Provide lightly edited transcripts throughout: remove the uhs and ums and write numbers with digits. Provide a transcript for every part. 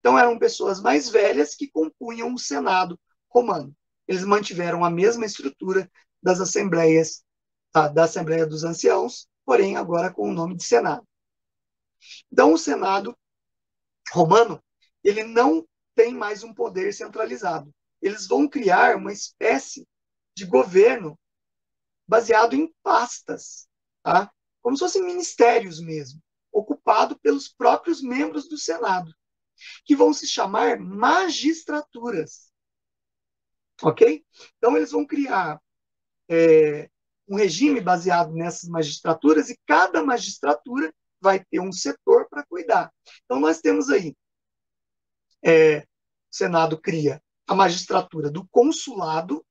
Então, eram pessoas mais velhas que compunham o Senado romano. Eles mantiveram a mesma estrutura das assembleias, tá? Da Assembleia dos Anciãos, porém agora com o nome de Senado. Então, o Senado romano, ele não tem mais um poder centralizado. Eles vão criar uma espécie de governo baseado em pastas, tá? Como se fossem ministérios mesmo, ocupado pelos próprios membros do Senado, que vão se chamar magistraturas, ok? Então, eles vão criar um regime baseado nessas magistraturas e cada magistratura vai ter um setor para cuidar. Então, nós temos aí, o Senado cria a magistratura do consulado.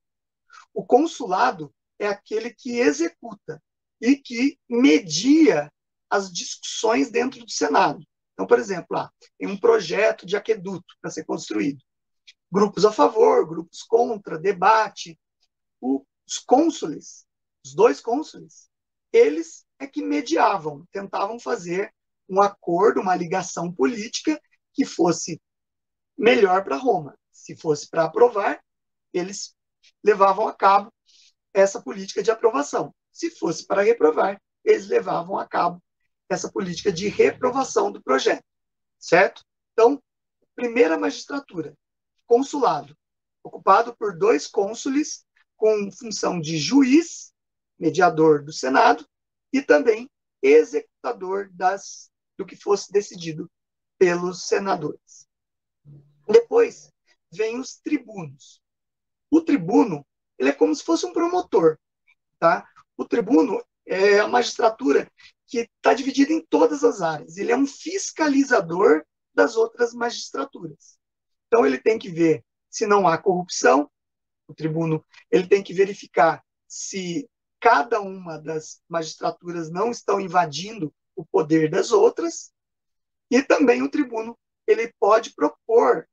O consulado é aquele que executa e que media as discussões dentro do Senado. Então, por exemplo, tem um projeto de aqueduto para ser construído. Grupos a favor, grupos contra, debate. Os cônsules, os dois cônsules, eles é que mediavam, tentavam fazer um acordo, uma ligação política que fosse melhor para Roma. Se fosse para aprovar, eles levavam a cabo essa política de aprovação. Se fosse para reprovar, eles levavam a cabo essa política de reprovação do projeto, certo? Então, primeira magistratura, consulado, ocupado por 2 cônsules com função de juiz, mediador do Senado, e também executador do que fosse decidido pelos senadores. Depois vem os tribunos. O tribuno, ele é como se fosse um promotor, tá? O tribuno é a magistratura que está dividida em todas as áreas. Ele é um fiscalizador das outras magistraturas. Então, ele tem que ver se não há corrupção. O tribuno, ele tem que verificar se cada uma das magistraturas não estão invadindo o poder das outras. E também o tribuno, ele pode propor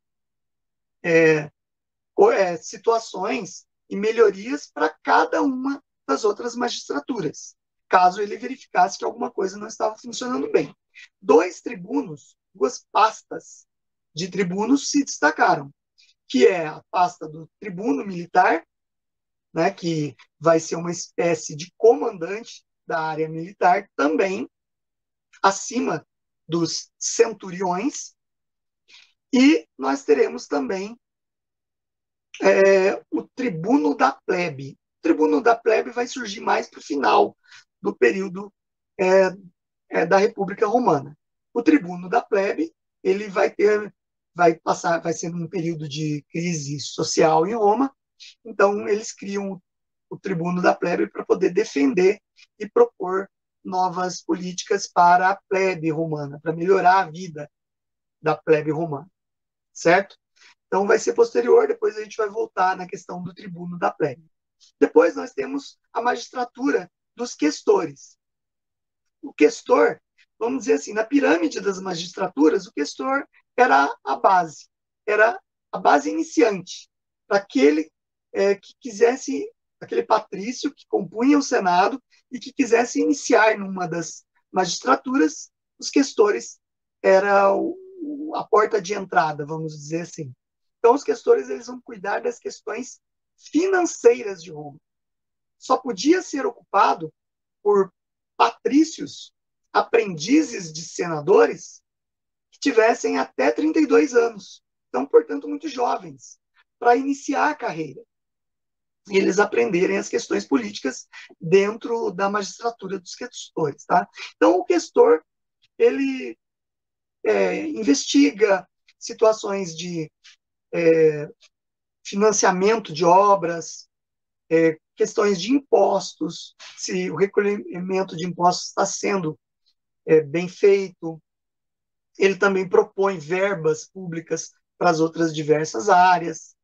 situações e melhorias para cada uma das outras magistraturas, caso ele verificasse que alguma coisa não estava funcionando bem. 2 tribunos, 2 pastas de tribunos se destacaram, que é a pasta do tribuno militar, né, que vai ser uma espécie de comandante da área militar, também acima dos centuriões, e nós teremos também o tribuno da plebe. O tribuno da plebe vai surgir mais para o final do período da República Romana. O tribuno da plebe, ele vai ser num período de crise social em Roma, então eles criam o tribuno da plebe para poder defender e propor novas políticas para a plebe romana, para melhorar a vida da plebe romana, certo? Então vai ser posterior, depois a gente vai voltar na questão do tribuno da plebe. Depois nós temos a magistratura dos questores. O questor, vamos dizer assim, na pirâmide das magistraturas, o questor era a base iniciante, para aquele que quisesse, aquele patrício que compunha o Senado e que quisesse iniciar numa das magistraturas, os questores era a porta de entrada, vamos dizer assim. Então, os questores eles vão cuidar das questões financeiras de Roma. Só podia ser ocupado por patrícios, aprendizes de senadores, que tivessem até 32 anos. Então, portanto, muito jovens, para iniciar a carreira. E eles aprenderem as questões políticas dentro da magistratura dos questores. Tá? Então, o questor, ele investiga situações de financiamento de obras, questões de impostos, se o recolhimento de impostos está sendo bem feito. Ele também propõe verbas públicas para as outras diversas áreas,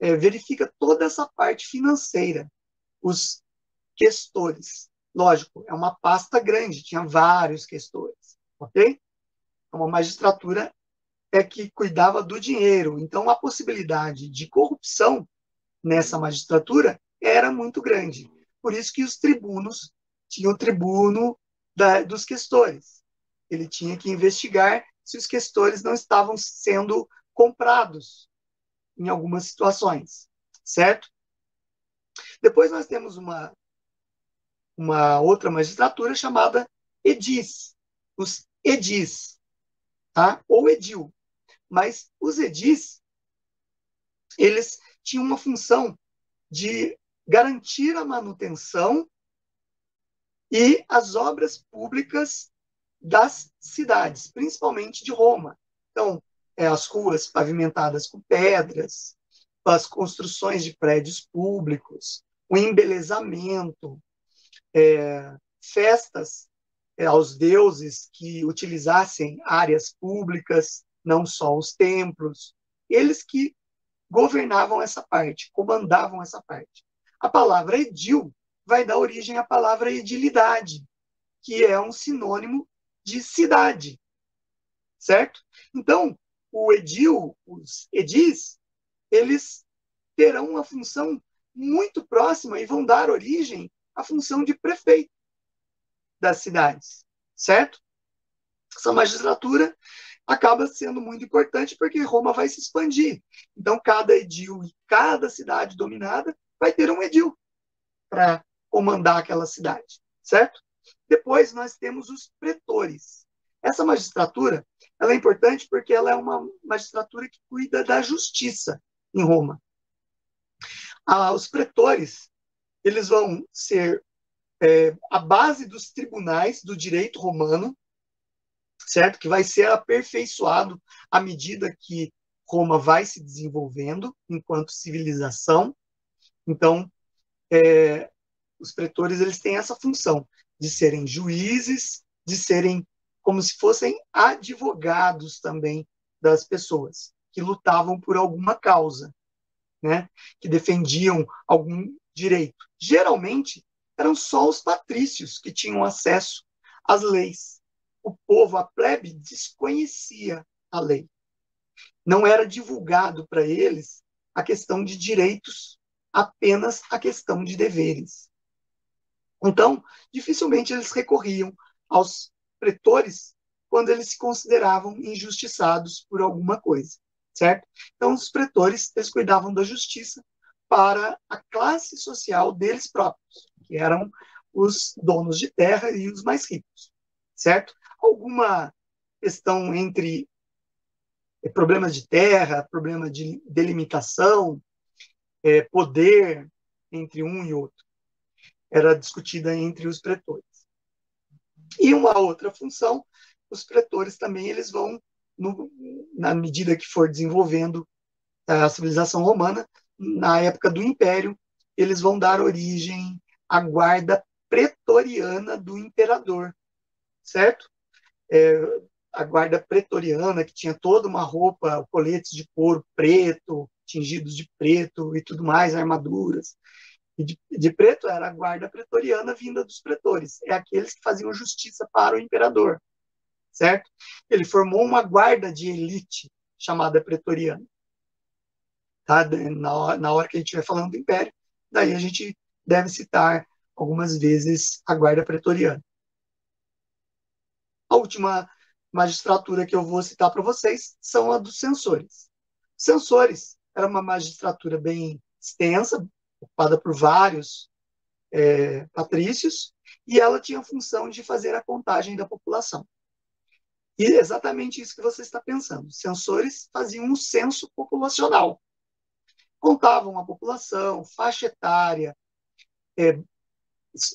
verifica toda essa parte financeira. Os questores, lógico, é uma pasta grande, tinha vários questores, ok? Uma magistratura que cuidava do dinheiro, então a possibilidade de corrupção nessa magistratura era muito grande. Por isso que os tribunos tinham o tribuno dos questores. Ele tinha que investigar se os questores não estavam sendo comprados em algumas situações, certo? Depois nós temos uma outra magistratura chamada edis, os edis, tá? Ou edil. Mas os edis, eles tinham uma função de garantir a manutenção e as obras públicas das cidades, principalmente de Roma. Então, as ruas pavimentadas com pedras, as construções de prédios públicos, o embelezamento, festas aos deuses que utilizassem áreas públicas, não só os templos, eles que governavam essa parte, comandavam essa parte. A palavra edil vai dar origem à palavra edilidade, que é um sinônimo de cidade, certo? Então, o edil, os edis, eles terão uma função muito próxima e vão dar origem à função de prefeito das cidades, certo? Essa magistratura acaba sendo muito importante porque Roma vai se expandir. Então, cada edil e cada cidade dominada vai ter um edil para comandar aquela cidade, certo? Depois nós temos os pretores. Essa magistratura, ela é importante porque ela é uma magistratura que cuida da justiça em Roma. Os pretores, eles vão ser a base dos tribunais do direito romano, certo? Que vai ser aperfeiçoado à medida que Roma vai se desenvolvendo enquanto civilização. Então, os pretores, eles têm essa função de serem juízes, de serem como se fossem advogados também das pessoas que lutavam por alguma causa, né? Que defendiam algum direito. Geralmente, eram só os patrícios que tinham acesso às leis. O povo, a plebe, desconhecia a lei. Não era divulgado para eles a questão de direitos, apenas a questão de deveres. Então, dificilmente eles recorriam aos pretores quando eles se consideravam injustiçados por alguma coisa, certo? Então, os pretores, eles cuidavam da justiça para a classe social deles próprios, que eram os donos de terra e os mais ricos, certo? Alguma questão entre problemas de terra, problema de delimitação, poder entre um e outro, era discutida entre os pretores. E uma outra função, os pretores também eles vão, na medida que for desenvolvendo a civilização romana, na época do Império, eles vão dar origem à guarda pretoriana do imperador, certo? A guarda pretoriana, que tinha toda uma roupa, coletes de couro preto, tingidos de preto e tudo mais, armaduras. E de preto era a guarda pretoriana vinda dos pretores. É aqueles que faziam justiça para o imperador, certo? Ele formou uma guarda de elite chamada pretoriana. Tá? Na hora que a gente estiver falando do Império, daí a gente deve citar algumas vezes a guarda pretoriana. A última magistratura que eu vou citar para vocês são a dos censores. Censores era uma magistratura bem extensa, ocupada por vários patrícios, e ela tinha a função de fazer a contagem da população. E é exatamente isso que você está pensando. Os censores faziam um censo populacional. Contavam a população, faixa etária,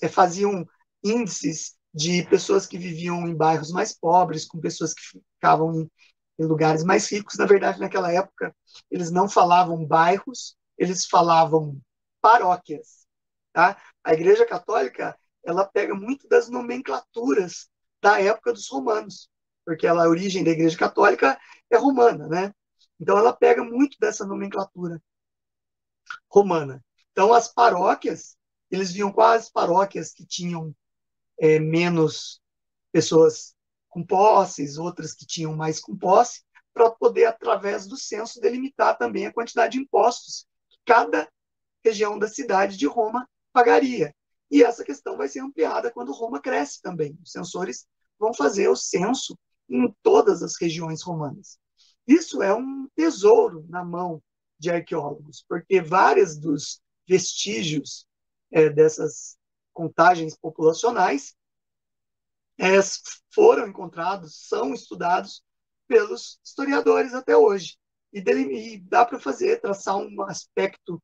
faziam índices de pessoas que viviam em bairros mais pobres, com pessoas que ficavam em lugares mais ricos. Na verdade, naquela época, eles não falavam bairros, eles falavam paróquias. Tá? A Igreja Católica, ela pega muito das nomenclaturas da época dos romanos, porque a origem da Igreja Católica é romana, né? Então, ela pega muito dessa nomenclatura romana. Então, as paróquias, eles viam quais paróquias que tinham menos pessoas com posses, outras que tinham mais com posse, para poder, através do censo, delimitar também a quantidade de impostos que cada região da cidade de Roma pagaria. E essa questão vai ser ampliada quando Roma cresce também. Os censores vão fazer o censo em todas as regiões romanas. Isso é um tesouro na mão de arqueólogos, porque vários dos vestígios dessas contagens populacionais é, foram encontrados, são estudados pelos historiadores até hoje. E dá para traçar um aspecto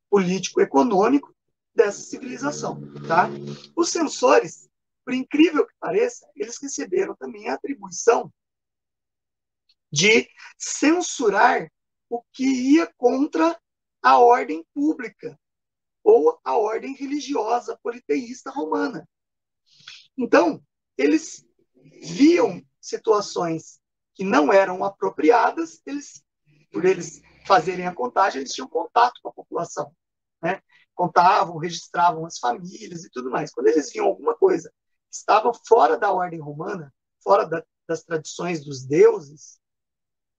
político-econômico dessa civilização. Tá? Os censores, por incrível que pareça, eles receberam também a atribuição de censurar o que ia contra a ordem pública ou a ordem religiosa politeísta romana. Então, eles viam situações que não eram apropriadas, por eles fazerem a contagem, eles tinham contato com a população, né? Contavam, registravam as famílias e tudo mais. Quando eles viam alguma coisa que estava fora da ordem romana, fora das tradições dos deuses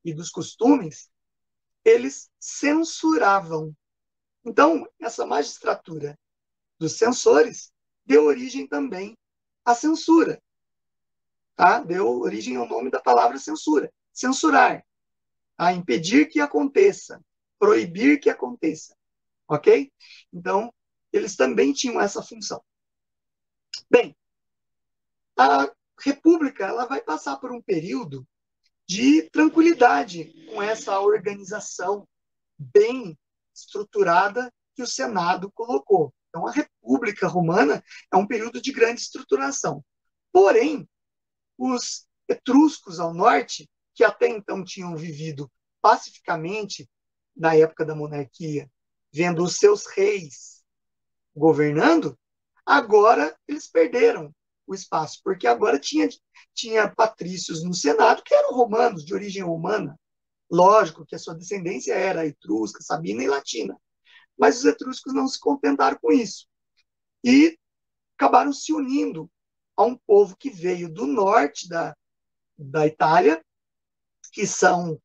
e dos costumes, eles censuravam. Então, essa magistratura dos censores deu origem também à censura. Tá? Deu origem ao nome da palavra censura. Censurar. A impedir que aconteça. Proibir que aconteça. Ok? Então, eles também tinham essa função. Bem, a República ela vai passar por um período de tranquilidade com essa organização bem estruturada que o Senado colocou. Então, a República Romana é um período de grande estruturação. Porém, os etruscos ao norte, que até então tinham vivido pacificamente na época da monarquia, vendo os seus reis governando, agora eles perderam o espaço, porque agora tinha patrícios no Senado que eram romanos, de origem romana. Lógico que a sua descendência era etrusca, sabina e latina, mas os etruscos não se contentaram com isso e acabaram se unindo a um povo que veio do norte da Itália, que são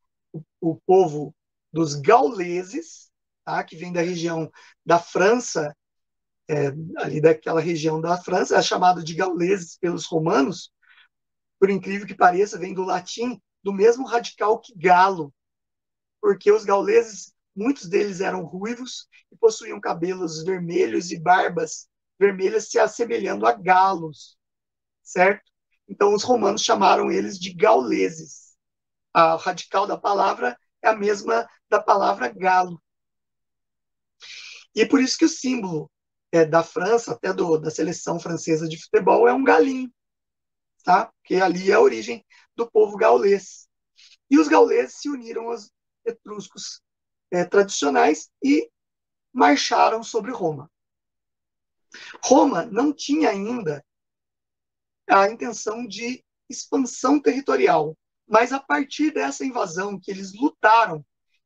o povo dos gauleses, tá? Que vem da região da França, ali daquela região da França, é chamado de gauleses pelos romanos, por incrível que pareça, vem do latim, do mesmo radical que galo, porque os gauleses, muitos deles eram ruivos e possuíam cabelos vermelhos e barbas vermelhas se assemelhando a galos, certo? Então os romanos chamaram eles de gauleses. A radical da palavra é a mesma da palavra galo. E por isso que o símbolo da França, até da seleção francesa de futebol, é um galinho, tá? Porque ali é a origem do povo gaulês. E os gauleses se uniram aos etruscos tradicionais e marcharam sobre Roma. Roma não tinha ainda a intenção de expansão territorial, mas a partir dessa invasão que eles lutaram,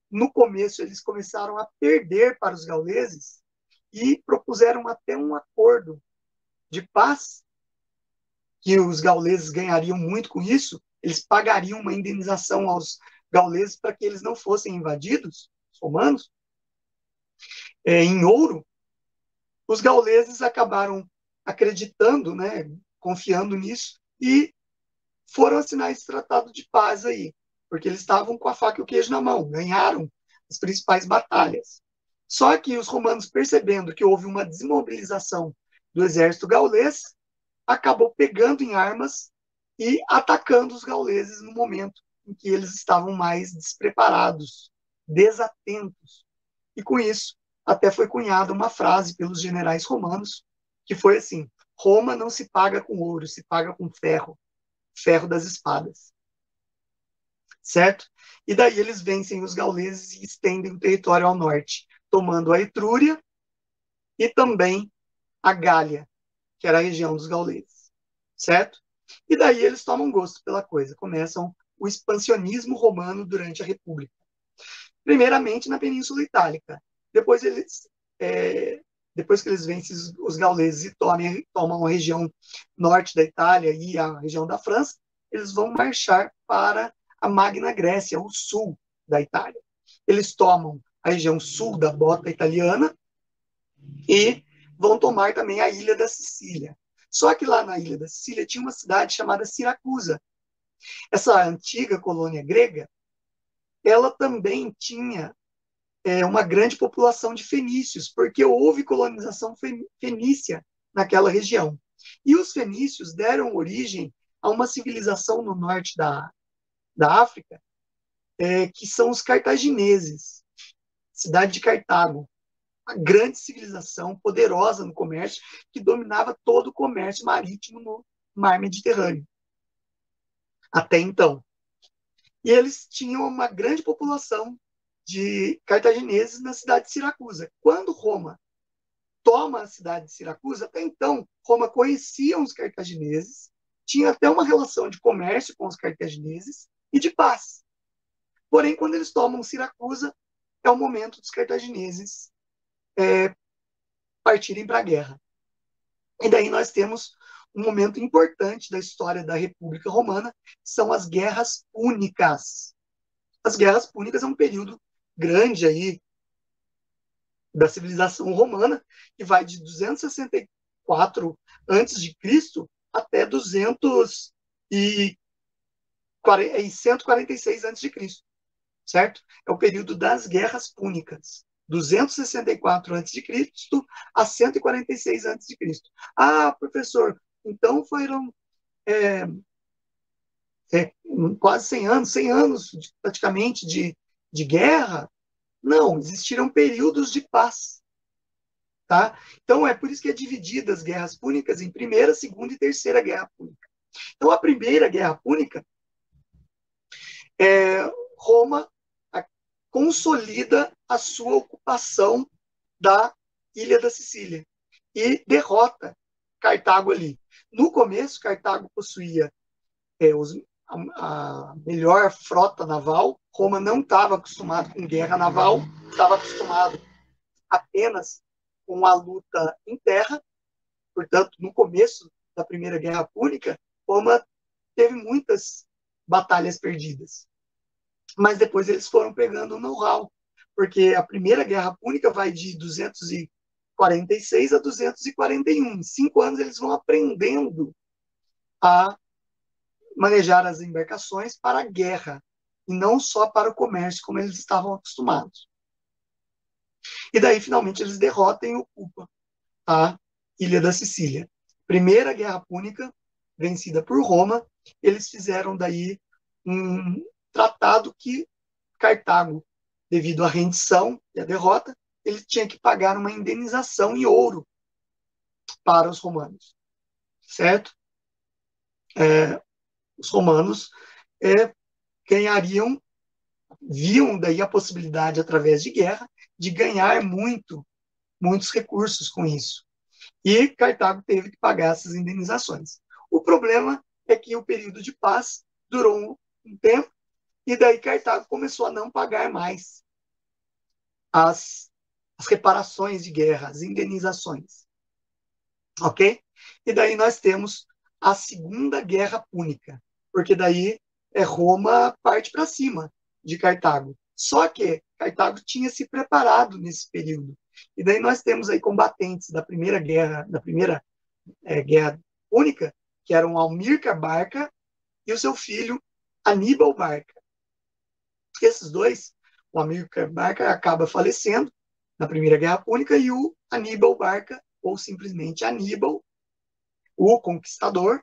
no começo eles começaram a perder para os gauleses e propuseram até um acordo de paz, que os gauleses ganhariam muito com isso, eles pagariam uma indenização aos gauleses para que eles não fossem invadidos, os romanos, em ouro. Os gauleses acabaram acreditando, né, confiando nisso, e foram assinar esse tratado de paz aí, porque eles estavam com a faca e o queijo na mão, ganharam as principais batalhas. Só que os romanos, percebendo que houve uma desmobilização do exército gaulês, acabou pegando em armas e atacando os gauleses no momento em que eles estavam mais despreparados, desatentos. E com isso, até foi cunhada uma frase pelos generais romanos, que foi assim: Roma não se paga com ouro, se paga com ferro, ferro das espadas. Certo? E daí eles vencem os gauleses e estendem o território ao norte, tomando a Etrúria e também a Gália, que era a região dos gauleses. Certo? E daí eles tomam gosto pela coisa, começam o expansionismo romano durante a República. Primeiramente na Península Itálica. Depois depois que eles vencem os gauleses e tomam a região norte da Itália e a região da França, eles vão marchar para a Magna Grécia, o sul da Itália. Eles tomam a região sul da bota italiana e vão tomar também a ilha da Sicília. Só que lá na ilha da Sicília tinha uma cidade chamada Siracusa. Essa antiga colônia grega, ela também tinha uma grande população de fenícios, porque houve colonização fenícia naquela região. E os fenícios deram origem a uma civilização no norte da África, que são os cartagineses, cidade de Cartago, uma grande civilização poderosa no comércio, que dominava todo o comércio marítimo no mar Mediterrâneo, até então. E eles tinham uma grande população de cartagineses na cidade de Siracusa. Quando Roma toma a cidade de Siracusa, até então, Roma conhecia os cartagineses, tinha até uma relação de comércio com os cartagineses e de paz. Porém, quando eles tomam Siracusa, é o momento dos cartagineses partirem para a guerra. E daí nós temos um momento importante da história da República Romana, que são as Guerras Púnicas. As Guerras Púnicas é um período grande aí da civilização romana, que vai de 264 a.C. até 146 a.C., certo? É o período das Guerras Púnicas. 264 a.C. a 146 a.C. Ah, professor, então foram quase 100 anos praticamente de guerra? Não, existiram períodos de paz. Tá? Então, é por isso que é dividida as guerras púnicas em primeira, segunda e terceira guerra púnica. Então, a primeira guerra púnica, Roma consolida a sua ocupação da ilha da Sicília e derrota Cartago ali. No começo, Cartago possuía a melhor frota naval. Roma não estava acostumado com guerra naval, estava acostumado apenas com a luta em terra. Portanto, no começo da Primeira Guerra Púnica, Roma teve muitas batalhas perdidas. Mas depois eles foram pegando o know-how, porque a Primeira Guerra Púnica vai de 246 a 241. Em 5 anos eles vão aprendendo a manejar as embarcações para a guerra, e não só para o comércio, como eles estavam acostumados. E daí, finalmente, eles derrotam e ocupam a Ilha da Sicília. Primeira Guerra Púnica, vencida por Roma, eles fizeram daí um tratado que Cartago, devido à rendição e à derrota, ele tinha que pagar uma indenização em ouro para os romanos, certo? Os romanos ganhariam, viam daí a possibilidade, através de guerra, de ganhar muitos recursos com isso. E Cartago teve que pagar essas indenizações. O problema é que o período de paz durou um tempo, e daí Cartago começou a não pagar mais as reparações de guerra, as indenizações. Ok? E daí nós temos a Segunda Guerra Púnica, porque daí Roma parte para cima de Cartago. Só que Cartago tinha se preparado nesse período. E daí nós temos aí combatentes da Primeira Guerra Púnica, que eram Hamilcar Barca e o seu filho Aníbal Barca. Esses dois, o Hamilcar Barca acaba falecendo na Primeira Guerra Púnica, e o Aníbal Barca, ou simplesmente Aníbal, o conquistador,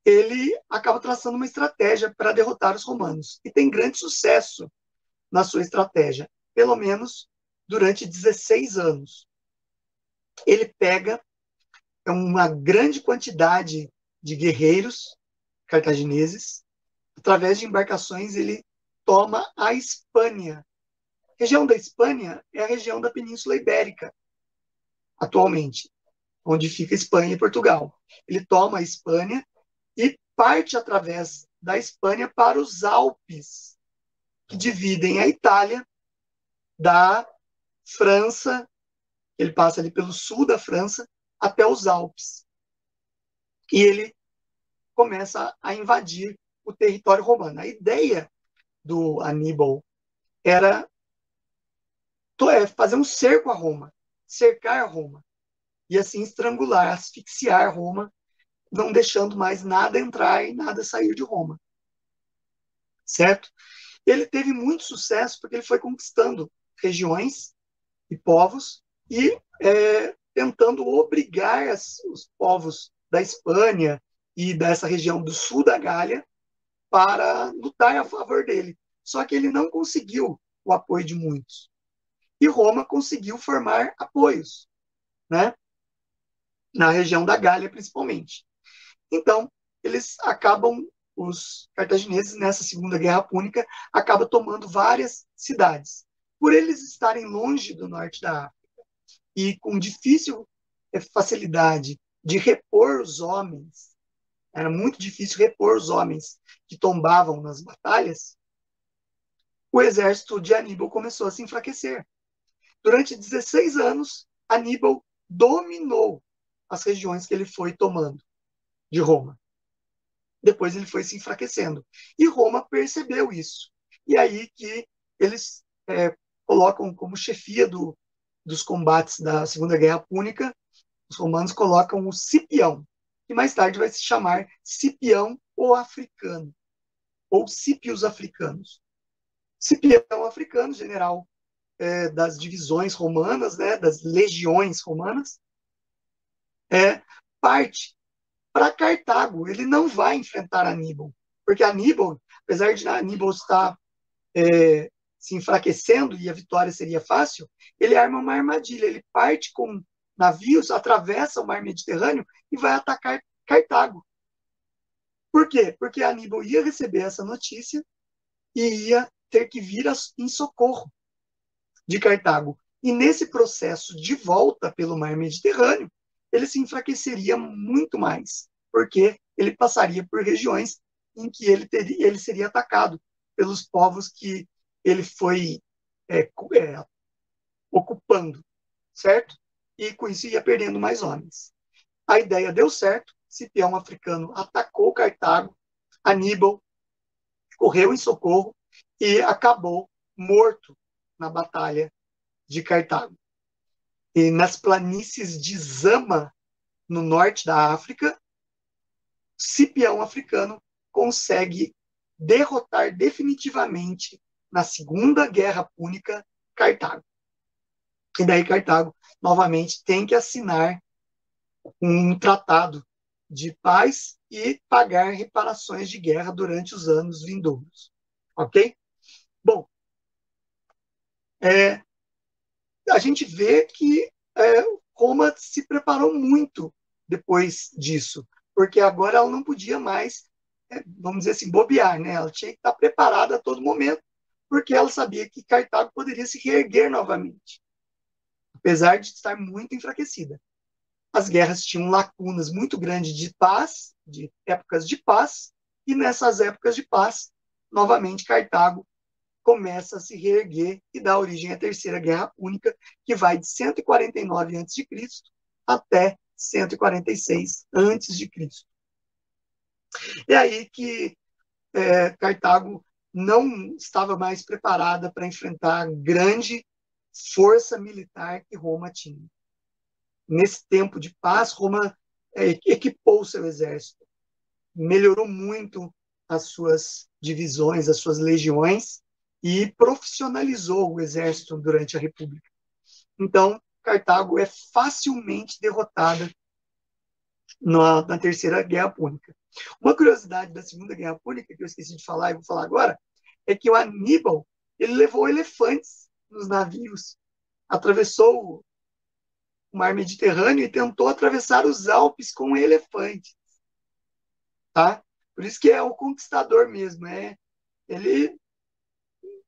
ele acaba traçando uma estratégia para derrotar os romanos. E tem grande sucesso na sua estratégia, pelo menos durante 16 anos. Ele pega uma grande quantidade de guerreiros cartagineses. Através de embarcações, ele toma a Espanha. A região da Espanha é a região da Península Ibérica, atualmente, onde fica Espanha e Portugal. Ele toma a Espanha e parte através da Espanha para os Alpes, que dividem a Itália da França. Ele passa ali pelo sul da França até os Alpes. E ele começa a invadir o território romano. A ideia do Aníbal era fazer um cerco a Roma, cercar a Roma, e assim estrangular, asfixiar Roma, não deixando mais nada entrar e nada sair de Roma. Certo? Ele teve muito sucesso porque ele foi conquistando regiões e povos e tentando obrigar os povos da Espanha e dessa região do sul da Gália para lutar a favor dele. Só que ele não conseguiu o apoio de muitos. E Roma conseguiu formar apoios, né? Na região da Gália, principalmente. Então, os cartagineses, nessa Segunda Guerra Púnica, acabam tomando várias cidades. Por eles estarem longe do norte da África e com difícil facilidade de repor os homens, era muito difícil repor os homens que tombavam nas batalhas, o exército de Aníbal começou a se enfraquecer. Durante 16 anos, Aníbal dominou as regiões que ele foi tomando de Roma. Depois ele foi se enfraquecendo. E Roma percebeu isso. E aí que eles colocam como chefia dos combates da Segunda Guerra Púnica, os romanos colocam o Cipião, que mais tarde vai se chamar Cipião o Africano, ou Cípios Africanos. Cipião Africano, general das divisões romanas, né, das legiões romanas, parte para Cartago. Ele não vai enfrentar Aníbal, porque Aníbal, apesar de Aníbal estar se enfraquecendo e a vitória seria fácil, ele arma uma armadilha, ele parte com navios, atravessa o mar Mediterrâneo e vai atacar Cartago. Por quê? Porque Aníbal ia receber essa notícia e ia ter que vir em socorro de Cartago. E nesse processo de volta pelo mar Mediterrâneo, ele se enfraqueceria muito mais, porque ele passaria por regiões em que ele seria atacado pelos povos que ele foi ocupando, certo? E com isso ia perdendo mais homens. A ideia deu certo, Cipião Africano atacou Cartago, Aníbal correu em socorro e acabou morto na batalha de Cartago. E nas planícies de Zama, no norte da África, Cipião Africano consegue derrotar definitivamente, na Segunda Guerra Púnica, Cartago. E daí Cartago, novamente, tem que assinar um tratado de paz e pagar reparações de guerra durante os anos vindouros. Ok? Bom, a gente vê que Roma se preparou muito depois disso, porque agora ela não podia mais, vamos dizer assim, bobear, né? Ela tinha que estar preparada a todo momento, porque ela sabia que Cartago poderia se reerguer novamente, apesar de estar muito enfraquecida. As guerras tinham lacunas muito grandes de paz, de épocas de paz, e nessas épocas de paz, novamente Cartago começa a se reerguer e dá origem à Terceira Guerra Púnica, que vai de 149 a.C. até 146 a.C. É aí que Cartago não estava mais preparada para enfrentar a grande força militar que Roma tinha. Nesse tempo de paz, Roma equipou seu exército, melhorou muito as suas divisões, as suas legiões, e profissionalizou o exército durante a República. Então, Cartago é facilmente derrotada na Terceira Guerra Púnica. Uma curiosidade da Segunda Guerra Púnica, que eu esqueci de falar e vou falar agora, é que o Aníbal ele levou elefantes nos navios, atravessou o mar Mediterrâneo e tentou atravessar os Alpes com elefantes. Tá? Por isso que é o conquistador mesmo. Ele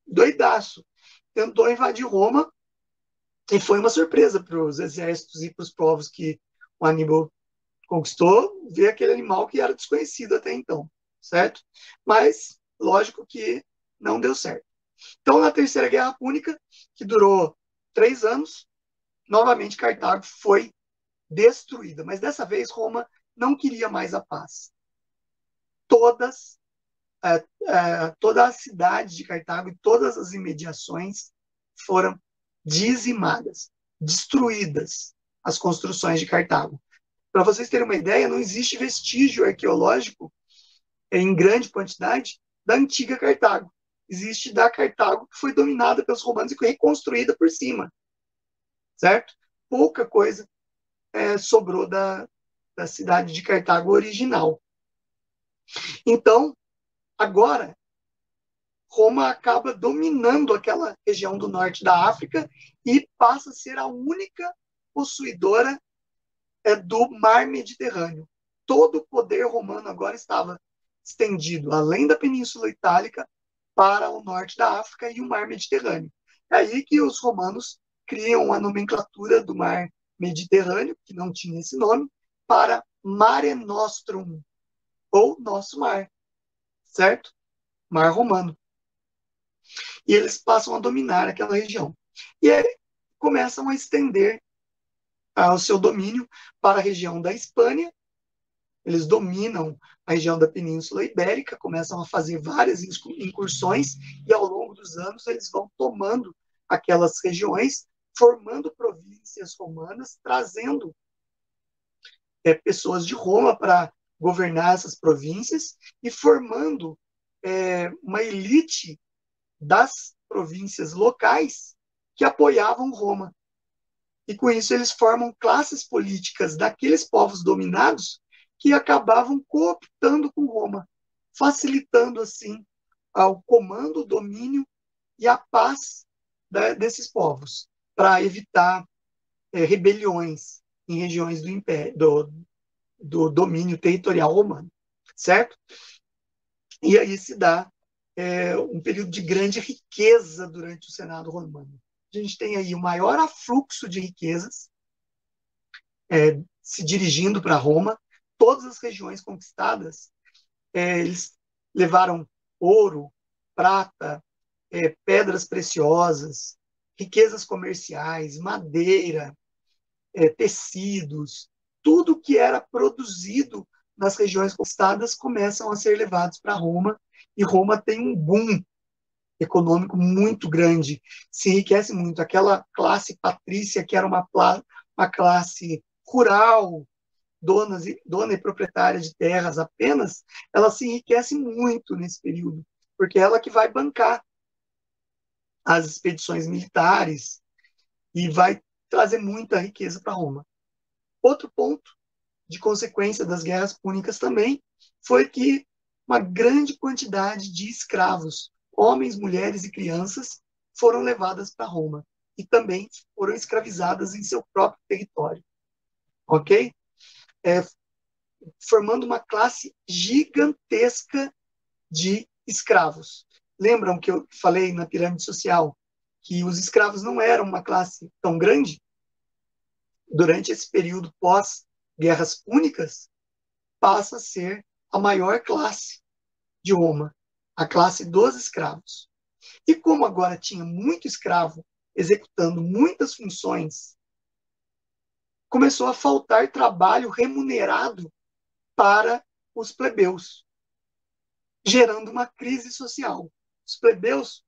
doidaço. Tentou invadir Roma e foi uma surpresa para os exércitos e para os povos que o Aníbal conquistou, ver aquele animal que era desconhecido até então, certo? Mas, lógico que não deu certo. Então, na Terceira Guerra Púnica, que durou 3 anos, novamente Cartago foi destruída. Mas dessa vez Roma não queria mais a paz. Toda a cidade de Cartago e todas as imediações foram dizimadas, destruídas as construções de Cartago. Para vocês terem uma ideia, não existe vestígio arqueológico em grande quantidade da antiga Cartago. existe da Cartago, que foi dominada pelos romanos e foi reconstruída por cima, certo? Pouca coisa sobrou da cidade de Cartago original. Então, agora, Roma acaba dominando aquela região do norte da África e passa a ser a única possuidora do mar Mediterrâneo. Todo o poder romano agora estava estendido, além da Península Itálica, para o norte da África e o mar Mediterrâneo. É aí que os romanos criam a nomenclatura do mar Mediterrâneo, que não tinha esse nome, para Mare Nostrum, ou Nosso Mar, certo? Mar Romano. E eles passam a dominar aquela região. E aí começam a estender o seu domínio para a região da Espanha. Eles dominam a região da Península Ibérica, começam a fazer várias incursões e ao longo dos anos eles vão tomando aquelas regiões, formando províncias romanas, trazendo pessoas de Roma para governar essas províncias e formando uma elite das províncias locais que apoiavam Roma. E com isso eles formam classes políticas daqueles povos dominados que acabavam cooptando com Roma, facilitando assim o comando, o domínio e a paz desses povos, para evitar rebeliões em regiões do império, do domínio territorial romano, certo? E aí se dá um período de grande riqueza durante o Senado romano. A gente tem aí o maior afluxo de riquezas se dirigindo para Roma. Todas as regiões conquistadas, eles levaram ouro, prata, pedras preciosas, riquezas comerciais, madeira, tecidos, tudo que era produzido nas regiões conquistadas começam a ser levados para Roma, e Roma tem um boom econômico muito grande, se enriquece muito. Aquela classe patrícia, que era uma classe rural, dona e proprietária de terras apenas, ela se enriquece muito nesse período, porque ela que vai bancar as expedições militares e vai trazer muita riqueza para Roma. Outro ponto de consequência das guerras púnicas também foi que uma grande quantidade de escravos, homens, mulheres e crianças, foram levadas para Roma e também foram escravizadas em seu próprio território, ok? Formando uma classe gigantesca de escravos. Lembram que eu falei na pirâmide social que os escravos não eram uma classe tão grande? Durante esse período pós-guerras púnicas, passa a ser a maior classe de Roma, a classe dos escravos. E como agora tinha muito escravo executando muitas funções, começou a faltar trabalho remunerado para os plebeus, gerando uma crise social. Os plebeus,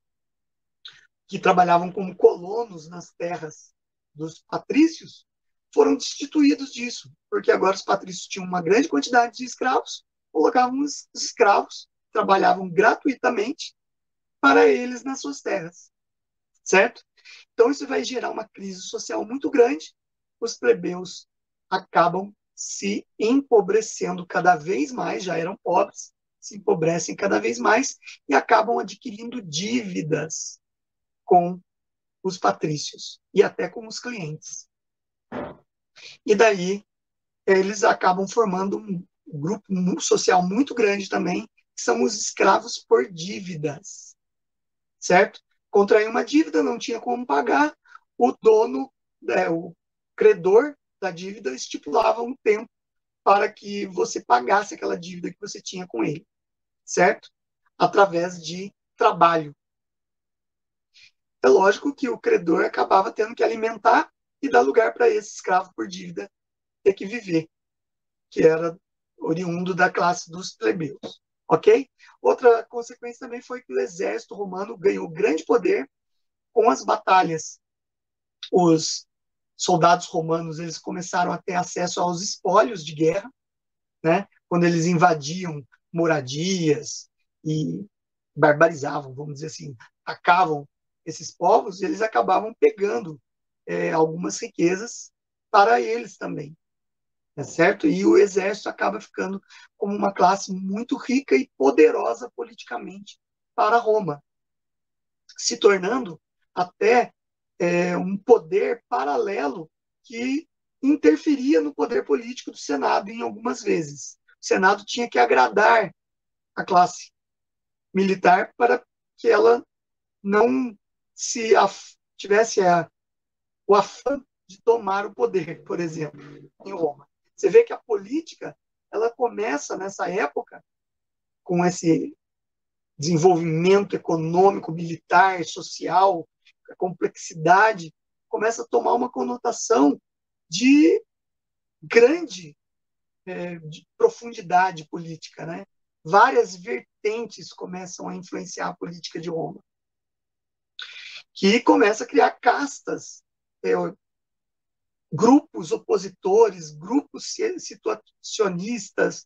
que trabalhavam como colonos nas terras dos patrícios, foram destituídos disso, porque agora os patrícios tinham uma grande quantidade de escravos, colocavam os escravos, trabalhavam gratuitamente para eles nas suas terras, certo? Então isso vai gerar uma crise social muito grande, os plebeus acabam se empobrecendo cada vez mais, já eram pobres, se empobrecem cada vez mais e acabam adquirindo dívidas com os patrícios e até com os clientes. E daí eles acabam formando um grupo social muito grande também, que são os escravos por dívidas, certo? Contrair uma dívida, não tinha como pagar, o dono, o credor da dívida estipulava um tempo para que você pagasse aquela dívida que você tinha com ele, certo? Através de trabalho. É lógico que o credor acabava tendo que alimentar e dar lugar para esse escravo por dívida ter que viver, que era oriundo da classe dos plebeus, ok? Outra consequência também foi que o exército romano ganhou grande poder com as batalhas. Os soldados romanos, eles começaram a ter acesso aos espólios de guerra, né? Quando eles invadiam moradias e barbarizavam, vamos dizer assim, atacavam esses povos, eles acabavam pegando algumas riquezas para eles também, certo? E o exército acaba ficando como uma classe muito rica e poderosa politicamente para Roma, se tornando até um poder paralelo que interferia no poder político do Senado em algumas vezes. O Senado tinha que agradar a classe militar para que ela não se tivesse o afã de tomar o poder, por exemplo, em Roma. Você vê que a política ela começa nessa época com esse desenvolvimento econômico, militar, social, a complexidade começa a tomar uma conotação de grande de profundidade política, né? Várias vertentes começam a influenciar a política de Roma, que começa a criar castas, grupos opositores, grupos situacionistas,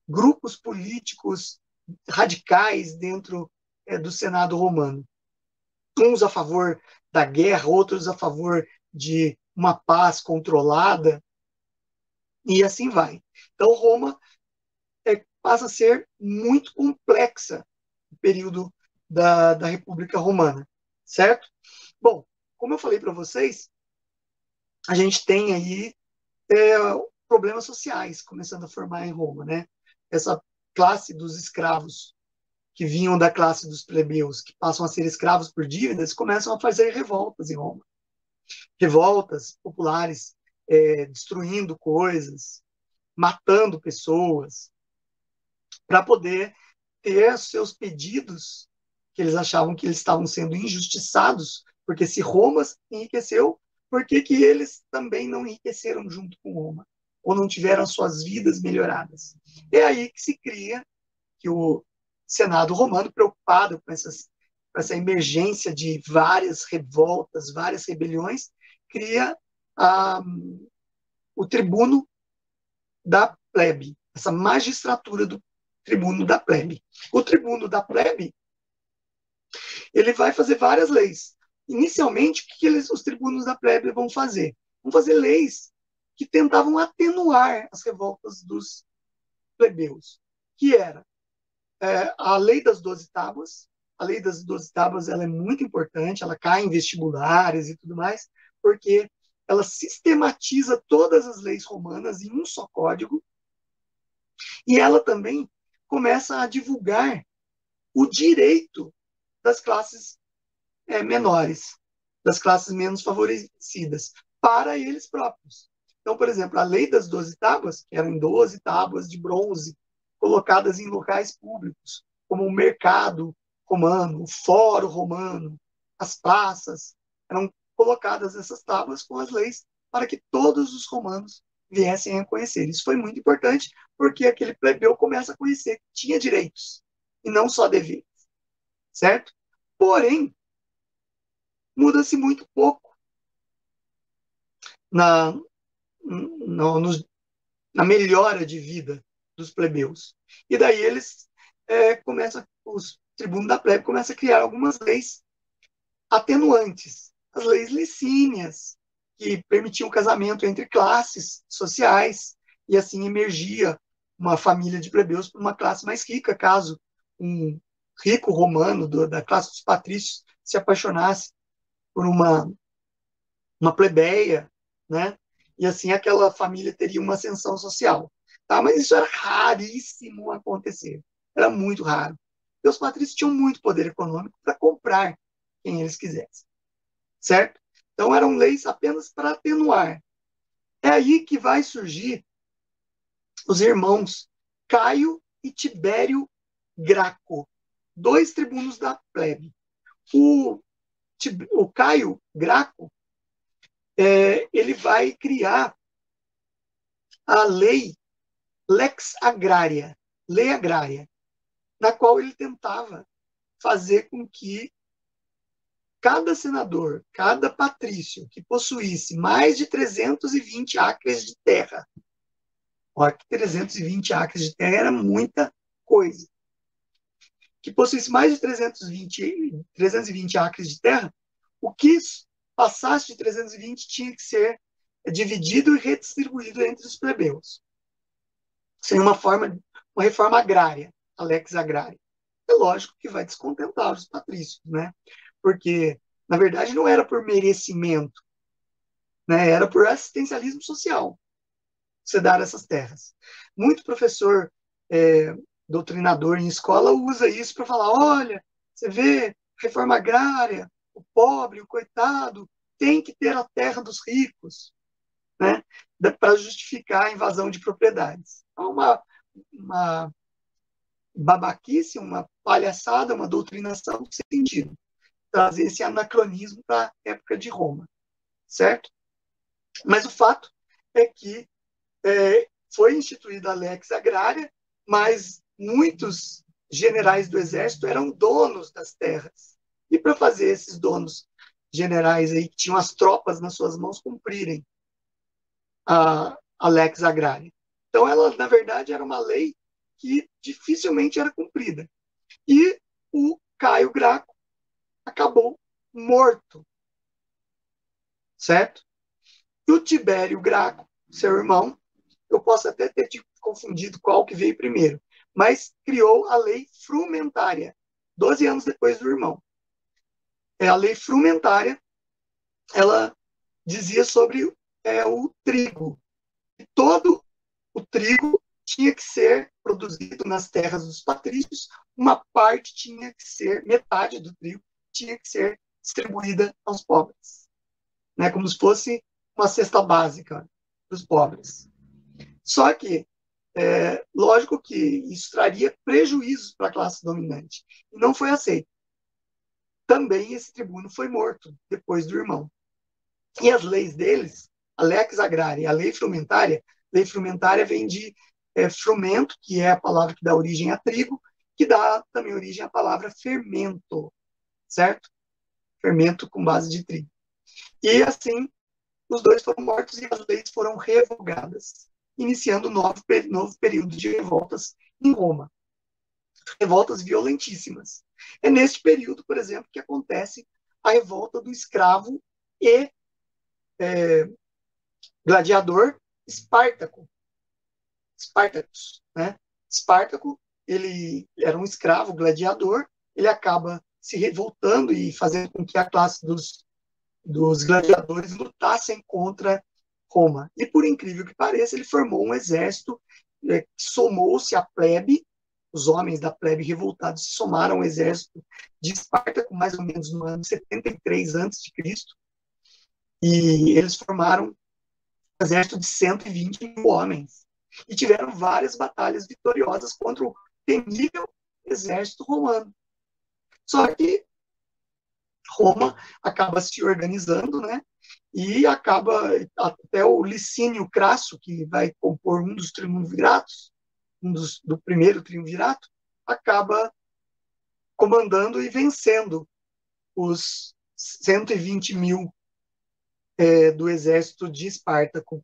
grupos políticos radicais dentro do Senado romano. Uns a favor da guerra, outros a favor de uma paz controlada, e assim vai. Então, Roma passa a ser muito complexa no período da República Romana, certo? Bom, como eu falei para vocês, a gente tem aí problemas sociais começando a formar em Roma, né? Essa classe dos escravos que vinham da classe dos plebeus, que passam a ser escravos por dívidas, começam a fazer revoltas em Roma. Revoltas populares, destruindo coisas, matando pessoas, para poder ter seus pedidos, que eles achavam que eles estavam sendo injustiçados, porque se Roma enriqueceu, por que que eles também não enriqueceram junto com Roma? Ou não tiveram suas vidas melhoradas? É aí que se cria que o Senado romano, preocupado com essa emergência de várias revoltas, várias rebeliões, cria o tribuno da plebe, essa magistratura do tribuno da plebe. O tribuno da plebe, ele vai fazer várias leis. Inicialmente, o que os tribunos da plebe vão fazer? Vão fazer leis que tentavam atenuar as revoltas dos plebeus, que era a lei das 12 tábuas. A lei das 12 tábuas ela é muito importante, ela cai em vestibulares e tudo mais, porque ela sistematiza todas as leis romanas em um só código, e ela também começa a divulgar o direito das classes menores, das classes menos favorecidas, para eles próprios. Então, por exemplo, a lei das 12 tábuas, que eram 12 tábuas de bronze, colocadas em locais públicos, como o mercado romano, o fórum romano, as praças, eram colocadas essas tábuas com as leis para que todos os romanos viessem a conhecer. Isso foi muito importante, porque aquele plebeu começa a conhecer que tinha direitos, e não só deveres, certo? Porém, muda-se muito pouco na, na, na melhora de vida dos plebeus. E daí eles os tribunos da plebe começam a criar algumas leis atenuantes, as leis licínias, que permitiam o casamento entre classes sociais, e assim emergia uma família de plebeus para uma classe mais rica, caso um rico romano da classe dos patrícios se apaixonasse por uma plebeia, né? E assim aquela família teria uma ascensão social. Tá? Mas isso era raríssimo acontecer. Era muito raro. E os patrícios tinham muito poder econômico para comprar quem eles quisessem. Certo? Então eram leis apenas para atenuar. É aí que vai surgir os irmãos Caio e Tibério Graco, dois tribunos da plebe. O Caio Graco ele vai criar a lei Lex Agrária, lei agrária, na qual ele tentava fazer com que cada senador, cada patrício que possuísse mais de 320 acres de terra, olha que 320 acres de terra era muita coisa, que possuísse mais de 320 acres de terra, o que passasse de 320 tinha que ser dividido e redistribuído entre os plebeus. Seria uma reforma agrária, a lex agrária. É lógico que vai descontentar os patrícios, né? Porque, na verdade, não era por merecimento, né? Era por assistencialismo social, você dar essas terras. Muito professor doutrinador em escola usa isso para falar, olha, você vê, reforma agrária, o pobre, o coitado, tem que ter a terra dos ricos, né? Para justificar a invasão de propriedades. É uma babaquice, uma palhaçada, uma doutrinação sem sentido. Trazer esse anacronismo para a época de Roma, certo? Mas o fato é que foi instituída a lex agrária, mas muitos generais do exército eram donos das terras. E para fazer esses donos generais aí que tinham as tropas nas suas mãos cumprirem a lex agrária. Então ela, na verdade, era uma lei que dificilmente era cumprida. E o Caio Graco acabou morto, certo? E o Tibério Graco, seu irmão, eu posso até ter confundido qual que veio primeiro, mas criou a lei frumentária, 12 anos depois do irmão. A lei frumentária, ela dizia sobre o trigo. E todo o trigo tinha que ser produzido nas terras dos patrícios, uma parte tinha que ser, metade do trigo, tinha que ser distribuída aos pobres, né? Como se fosse uma cesta básica para os pobres. Só que, lógico que isso traria prejuízos para a classe dominante, e não foi aceito. Também esse tribuno foi morto depois do irmão. E as leis deles, a lex agrária e a lei frumentária vem de frumento, que é a palavra que dá origem a trigo, que dá também origem à palavra fermento, certo? Fermento com base de trigo. E assim, os dois foram mortos e as leis foram revogadas, iniciando um novo período de revoltas em Roma. Revoltas violentíssimas. É neste período, por exemplo, que acontece a revolta do escravo e gladiador Espartaco. Espartacus, né? Espartaco, ele era um escravo gladiador, ele acaba se revoltando e fazendo com que a classe dos gladiadores lutassem contra Roma. E, por incrível que pareça, ele formou um exército que somou-se à plebe, os homens da plebe revoltados se somaram ao exército de Espartaco, mais ou menos no ano 73 a.C., e eles formaram um exército de 120 mil homens. E tiveram várias batalhas vitoriosas contra o temível exército romano. Só que Roma acaba se organizando, né? E acaba, até o Licínio Crasso, que vai compor um dos triunviratos, do primeiro triunvirato, acaba comandando e vencendo os 120 mil do exército de Espartaco.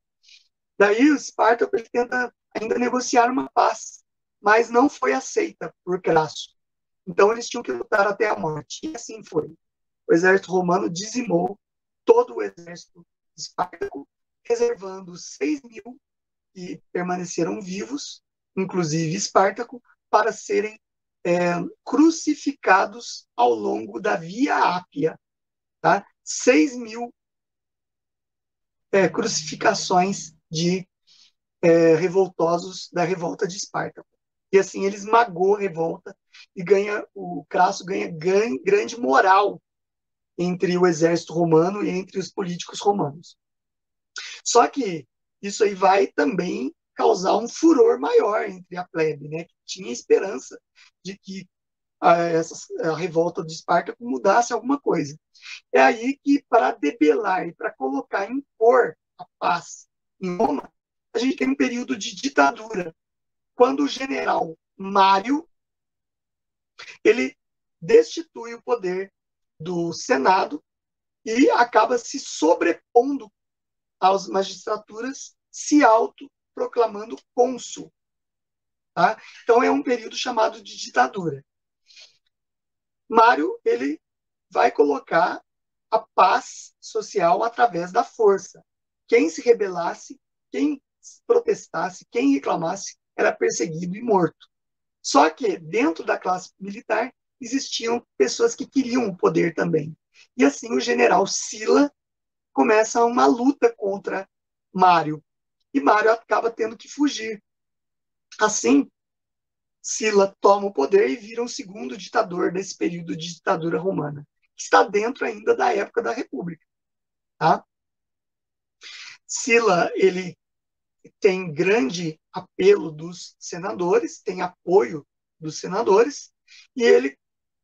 Daí o Espartaco ele tenta ainda negociar uma paz, mas não foi aceita por Crasso. Então eles tinham que lutar até a morte. E assim foi. O exército romano dizimou todo o exército de Espartaco, reservando 6 mil que permaneceram vivos, inclusive Espartaco, para serem crucificados ao longo da Via Ápia. Tá? 6 mil crucificações de revoltosos da revolta de Espartaco. E assim ele esmagou a revolta e o Crasso ganha grande moral entre o exército romano e entre os políticos romanos. Só que isso aí vai também causar um furor maior entre a plebe, né, que tinha esperança de que a revolta de Espartaco mudasse alguma coisa. É aí que, para debelar e para colocar, impor a paz em Roma, a gente tem um período de ditadura, quando o general Mário ele destitui o poder do Senado e acaba se sobrepondo às magistraturas, se autoproclamando cônsul. Tá? Então é um período chamado de ditadura. Mário, ele vai colocar a paz social através da força. Quem se rebelasse, quem protestasse, quem reclamasse, era perseguido e morto. Só que, dentro da classe militar, existiam pessoas que queriam o poder também. E assim o general Sila começa uma luta contra Mário. E Mário acaba tendo que fugir. Assim, Sila toma o poder e vira o segundo ditador desse período de ditadura romana, que está dentro ainda da época da República. Tá? Sila, ele tem grande apelo dos senadores, tem apoio dos senadores, e ele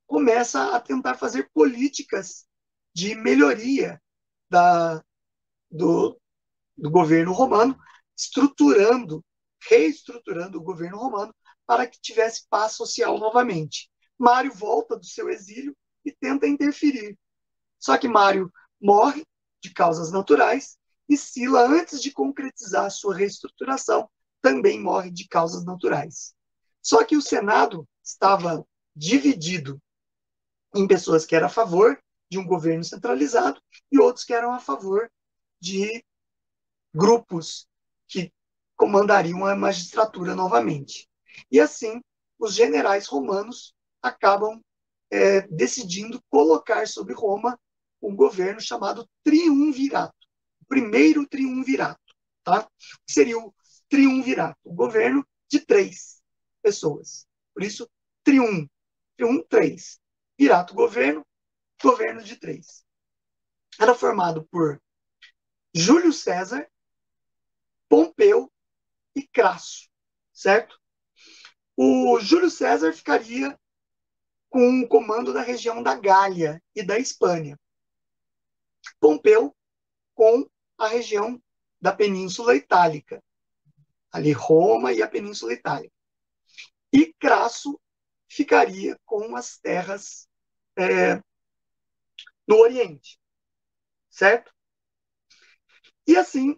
começa a tentar fazer políticas de melhoria da, do, do governo romano, reestruturando o governo romano para que tivesse paz social novamente. Mário volta do seu exílio e tenta interferir. Só que Mário morre de causas naturais e Sila, antes de concretizar a sua reestruturação, também morre de causas naturais. Só que o Senado estava dividido em pessoas que eram a favor de um governo centralizado e outros que eram a favor de grupos que comandariam a magistratura novamente. E assim, os generais romanos acabam decidindo colocar sobre Roma um governo chamado triunvirato, o primeiro triunvirato, tá? Que seria o triunvirato, o governo de 3 pessoas. Por isso, três. Virato, governo de 3. Era formado por Júlio César, Pompeu e Crasso, certo? O Júlio César ficaria com o comando da região da Gália e da Espanha. Pompeu com a região da Península Itálica, ali Roma e a Península Itálica. E Crasso ficaria com as terras no Oriente, certo? E assim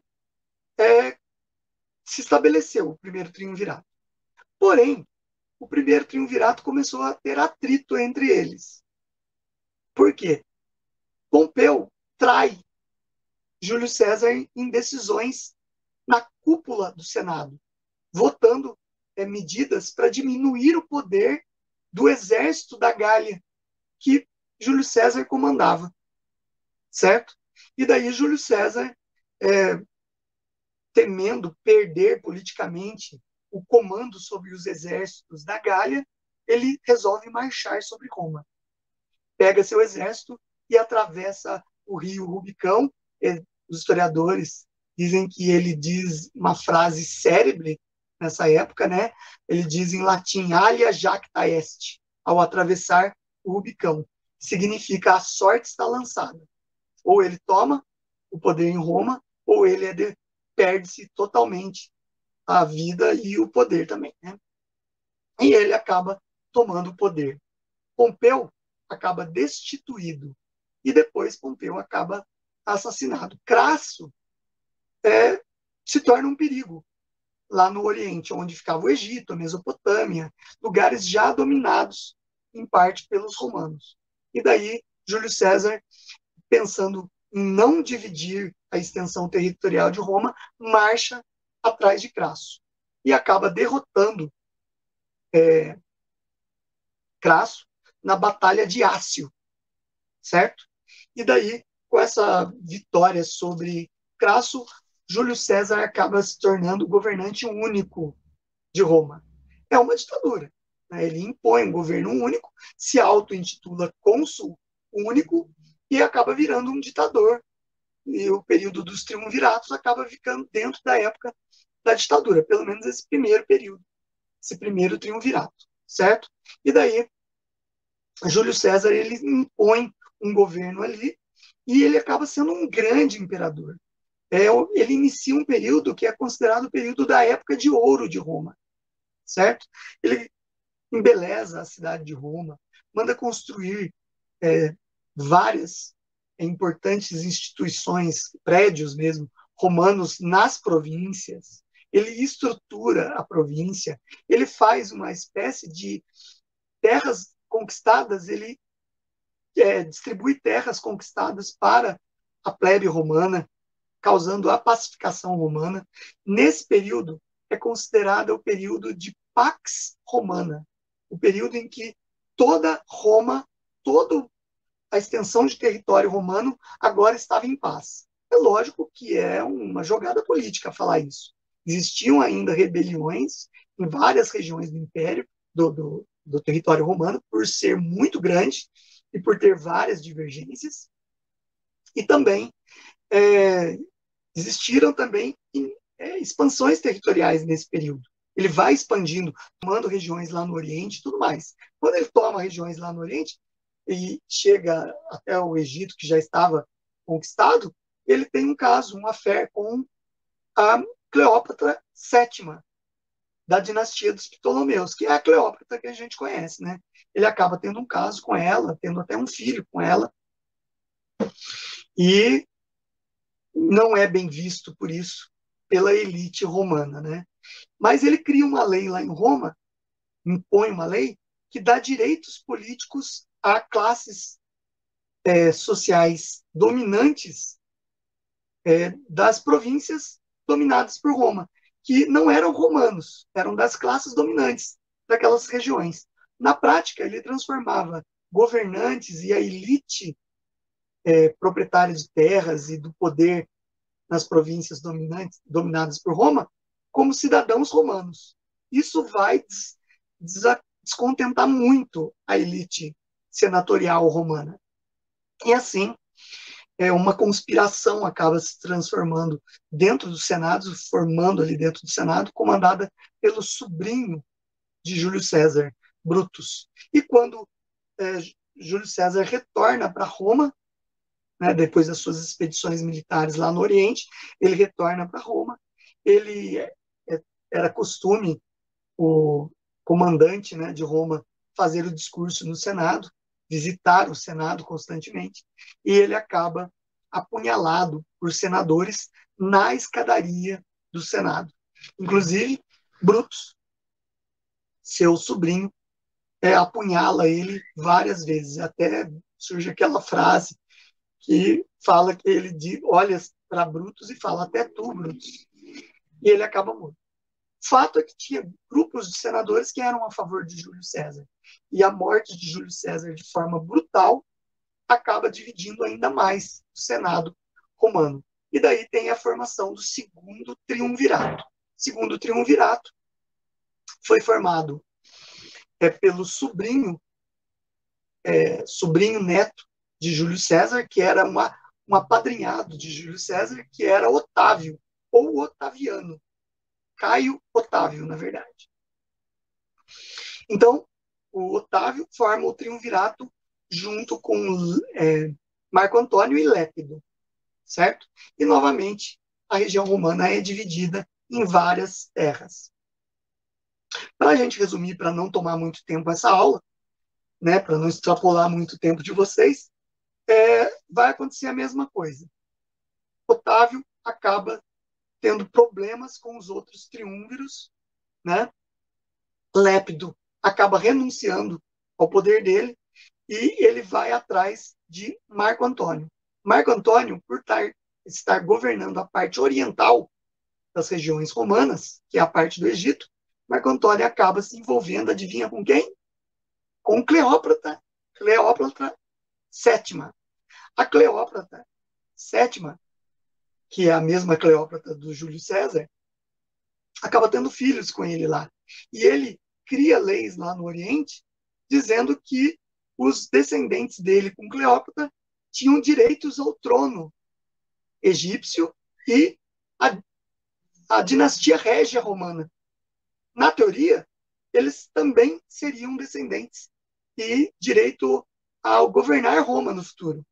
se estabeleceu o primeiro triunvirato. Porém, o primeiro triunvirato começou a ter atrito entre eles. Por quê? Pompeu trai Júlio César em decisões na cúpula do Senado, votando medidas para diminuir o poder do exército da Gália que Júlio César comandava, certo? E daí Júlio César, temendo perder politicamente o comando sobre os exércitos da Gália, ele resolve marchar sobre Roma. Pega seu exército e atravessa o rio Rubicão. Os historiadores dizem que ele diz uma frase célebre nessa época, né? Ele diz em latim, alia jacta est, ao atravessar o Rubicão. Significa a sorte está lançada. Ou ele toma o poder em Roma, ou ele perde-se totalmente a vida e o poder também, né? E ele acaba tomando o poder. Pompeu acaba destituído e depois Pompeu acaba assassinado. Crasso se torna um perigo lá no Oriente, onde ficava o Egito, a Mesopotâmia, lugares já dominados em parte pelos romanos. E daí Júlio César, pensando em não dividir a extensão territorial de Roma, marcha atrás de Crasso e acaba derrotando Crasso na Batalha de Ácio, certo? E daí, com essa vitória sobre Crasso, Júlio César acaba se tornando o governante único de Roma. É uma ditadura. Né? Ele impõe um governo único, se auto-intitula cônsul único e acaba virando um ditador. E o período dos triunviratos acaba ficando dentro da época da ditadura, pelo menos esse primeiro período, esse primeiro triunvirato, certo? E daí, Júlio César ele impõe um governo ali e ele acaba sendo um grande imperador. Ele inicia um período que é considerado o período da época de ouro de Roma, certo? Ele embeleza a cidade de Roma, manda construir várias importantes instituições, prédios mesmo, romanos nas províncias. Ele estrutura a província, ele faz uma espécie de terras conquistadas, ele distribui terras conquistadas para a plebe romana, causando a pacificação romana. Nesse período é considerado o período de Pax Romana, o período em que toda Roma, toda a extensão de território romano agora estava em paz. É lógico que é uma jogada política falar isso. Existiam ainda rebeliões em várias regiões do Império, do território romano, por ser muito grande e por ter várias divergências. E também existiram também expansões territoriais nesse período. Ele vai expandindo, tomando regiões lá no Oriente e tudo mais. Quando ele toma regiões lá no Oriente e chega até o Egito, que já estava conquistado, ele tem um caso, uma fé com a Cleópatra VII, da dinastia dos Ptolomeus, que é a Cleópatra que a gente conhece, né? Ele acaba tendo um caso com ela, tendo até um filho com ela, e não é bem visto por isso pela elite romana, né? Mas ele cria uma lei lá em Roma, impõe uma lei que dá direitos políticos a classes sociais dominantes das províncias dominadas por Roma, que não eram romanos, eram das classes dominantes daquelas regiões. Na prática, ele transformava governantes e a elite proprietária de terras e do poder nas províncias dominadas por Roma como cidadãos romanos. Isso vai descontentar muito a elite senatorial romana. E assim, uma conspiração acaba se transformando dentro do Senado, formando ali dentro do Senado, comandada pelo sobrinho de Júlio César, Brutus. E quando Júlio César retorna para Roma, né, depois das suas expedições militares lá no Oriente, ele retorna para Roma. Ele era costume o comandante, né, de Roma fazer o discurso no Senado, visitar o Senado constantemente, e ele acaba apunhalado por senadores na escadaria do Senado. Inclusive, Brutus, seu sobrinho, apunhala ele várias vezes. Até surge aquela frase que fala que ele olha para Brutus e fala: até tu, Brutus. E ele acaba morto. Fato é que tinha grupos de senadores que eram a favor de Júlio César. E a morte de Júlio César de forma brutal acaba dividindo ainda mais o Senado romano. E daí tem a formação do segundo triunvirato. O segundo triunvirato foi formado pelo sobrinho neto de Júlio César, que era um apadrinhado de Júlio César, que era Otávio, ou Otaviano. Caio Otávio, na verdade. Então, o Otávio forma o triunvirato junto com Marco Antônio e Lépido, certo? E, novamente, a região romana é dividida em várias terras. Para a gente resumir, para não tomar muito tempo essa aula, né, para não extrapolar muito tempo de vocês, vai acontecer a mesma coisa. Otávio acaba tendo problemas com os outros triunviros, né? Lépido acaba renunciando ao poder dele e ele vai atrás de Marco Antônio. Marco Antônio, por estar governando a parte oriental das regiões romanas, que é a parte do Egito, Marco Antônio acaba se envolvendo, adivinha com quem? Com Cleópatra VII. A Cleópatra VII, que é a mesma Cleópatra do Júlio César, acaba tendo filhos com ele lá. E ele cria leis lá no Oriente, dizendo que os descendentes dele com Cleópatra tinham direitos ao trono egípcio e a dinastia régia romana. Na teoria, eles também seriam descendentes e direito ao governar Roma no futuro.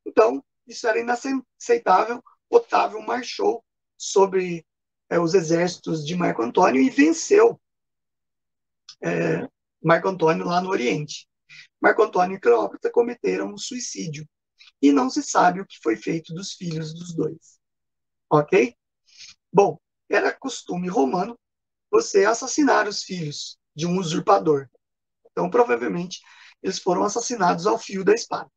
Então, isso era inaceitável. Otávio marchou sobre os exércitos de Marco Antônio e venceu Marco Antônio lá no Oriente. Marco Antônio e Cleópatra cometeram um suicídio e não se sabe o que foi feito dos filhos dos dois. Ok? Bom, era costume romano você assassinar os filhos de um usurpador. Então, provavelmente, eles foram assassinados ao fio da espada.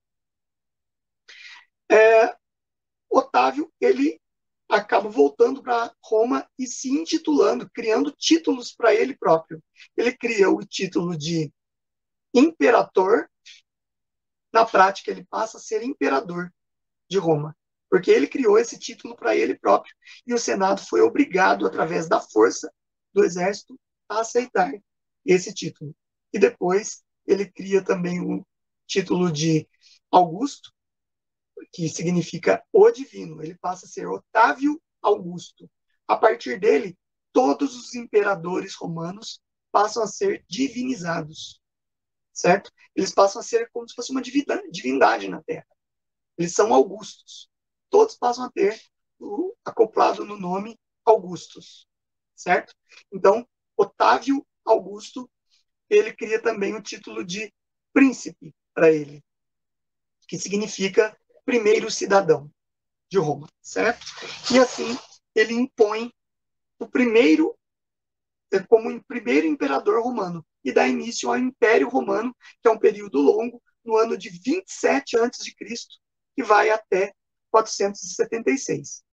Otávio, ele acaba voltando para Roma e se intitulando, criando títulos para ele próprio. Ele cria o título de imperador. Na prática, ele passa a ser imperador de Roma, porque ele criou esse título para ele próprio e o Senado foi obrigado, através da força do exército, a aceitar esse título. E depois ele cria também o título de Augusto, que significa o divino. Ele passa a ser Otávio Augusto. A partir dele, todos os imperadores romanos passam a ser divinizados, certo? Eles passam a ser como se fosse uma divindade na Terra. Eles são augustos. Todos passam a ter o acoplado no nome Augustus, certo? Então, Otávio Augusto, ele cria também o título de príncipe para ele, que significa primeiro cidadão de Roma, certo? E assim, ele impõe o primeiro como o primeiro imperador romano e dá início ao Império Romano, que é um período longo, no ano de 27 a.C., que vai até 476.